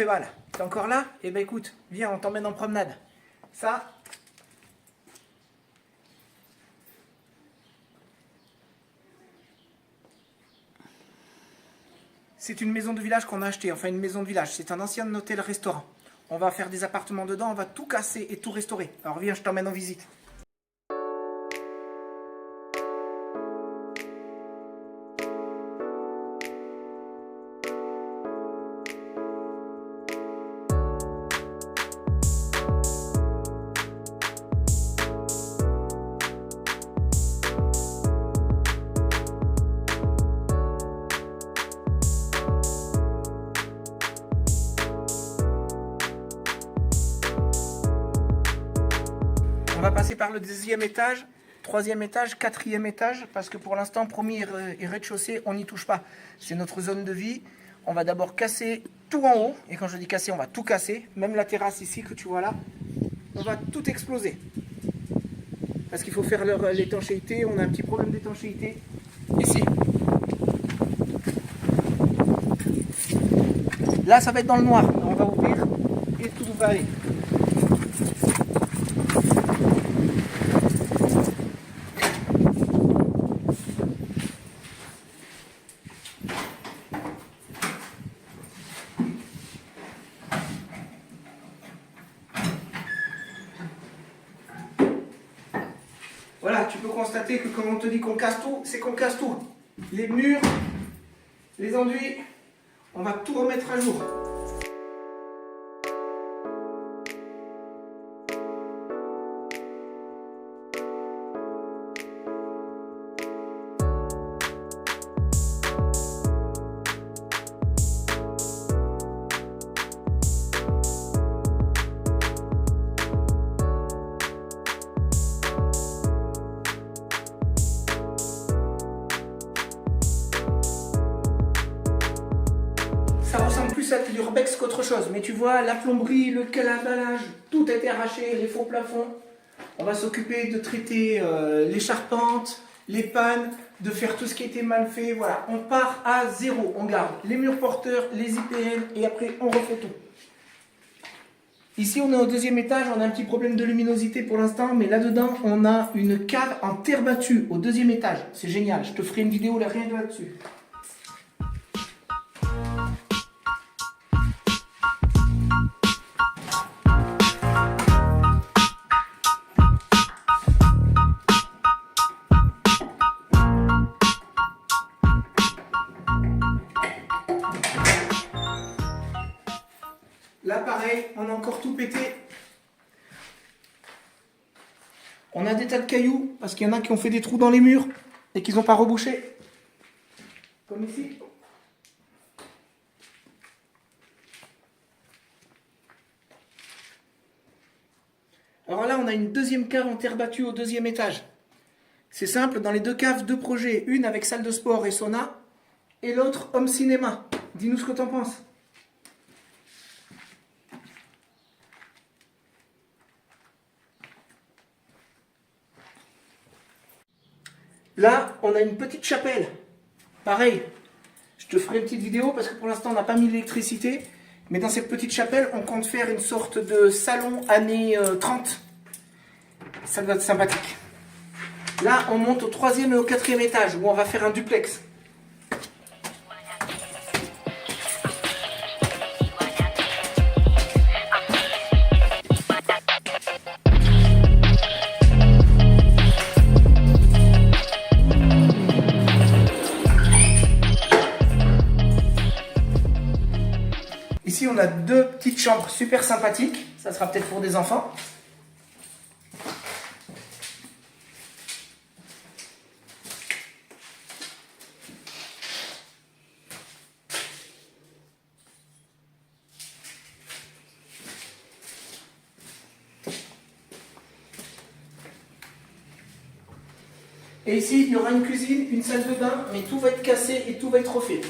Péval, t'es encore là? Eh ben écoute, viens, on t'emmène en promenade. Ça, c'est une maison de village qu'on a achetée, enfin une maison de village. C'est un ancien hôtel-restaurant. On va faire des appartements dedans, on va tout casser et tout restaurer. Alors viens, je t'emmène en visite. On va passer par le deuxième étage, troisième étage, quatrième étage, parce que pour l'instant, premier et rez-de-chaussée, on n'y touche pas. C'est notre zone de vie. On va d'abord casser tout en haut, et quand je dis casser, on va tout casser. Même la terrasse ici que tu vois là, on va tout exploser. Parce qu'il faut faire l'étanchéité, on a un petit problème d'étanchéité ici. Là, ça va être dans le noir. On va ouvrir et tout va aller. Voilà, tu peux constater que quand on te dit qu'on casse tout, c'est qu'on casse tout. Les murs, les enduits, on va tout remettre à jour. Ça ressemble plus à l'urbex qu'autre chose, mais tu vois, la plomberie, le calabalage, tout a été arraché, les faux plafonds. On va s'occuper de traiter les charpentes, les pannes, de faire tout ce qui était mal fait. Voilà, on part à zéro, on garde les murs porteurs, les IPN et après on refait tout. Ici, on est au deuxième étage, on a un petit problème de luminosité pour l'instant, mais là-dedans, on a une cave en terre battue au deuxième étage. C'est génial, je te ferai une vidéo là, rien là-dessus. Là, pareil, on a encore tout pété. On a des tas de cailloux, parce qu'il y en a qui ont fait des trous dans les murs et qu'ils n'ont pas rebouché. Comme ici. Alors là, on a une deuxième cave en terre battue au deuxième étage. C'est simple, dans les deux caves, deux projets. Une avec salle de sport et sauna, et l'autre home cinéma. Dis-nous ce que tu en penses. Là, on a une petite chapelle. Pareil, je te ferai une petite vidéo parce que pour l'instant, on n'a pas mis l'électricité. Mais dans cette petite chapelle, on compte faire une sorte de salon années 30. Ça doit être sympathique. Là, on monte au troisième et au quatrième étage où on va faire un duplex. Ici, on a deux petites chambres super sympathiques. Ça sera peut-être pour des enfants. Et ici, il y aura une cuisine, une salle de bain, mais tout va être cassé et tout va être refait.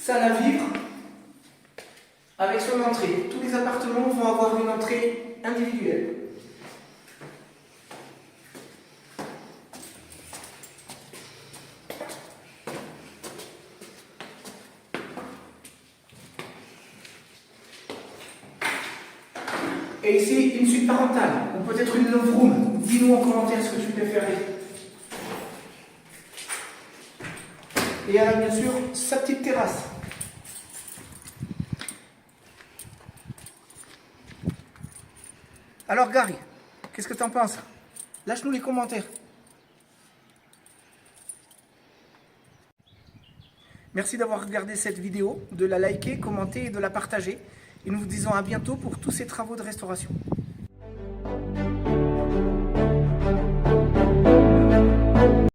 Salle à vivre, avec son entrée. Tous les appartements vont avoir une entrée individuelle. Et ici, une suite parentale, ou peut-être une love room. Dis-nous en commentaire ce que tu préférais. Et elle a bien sûr sa petite terrasse. Alors Gary, qu'est-ce que tu en penses? Lâche-nous les commentaires. Merci d'avoir regardé cette vidéo, de la liker, commenter et de la partager. Et nous vous disons à bientôt pour tous ces travaux de restauration.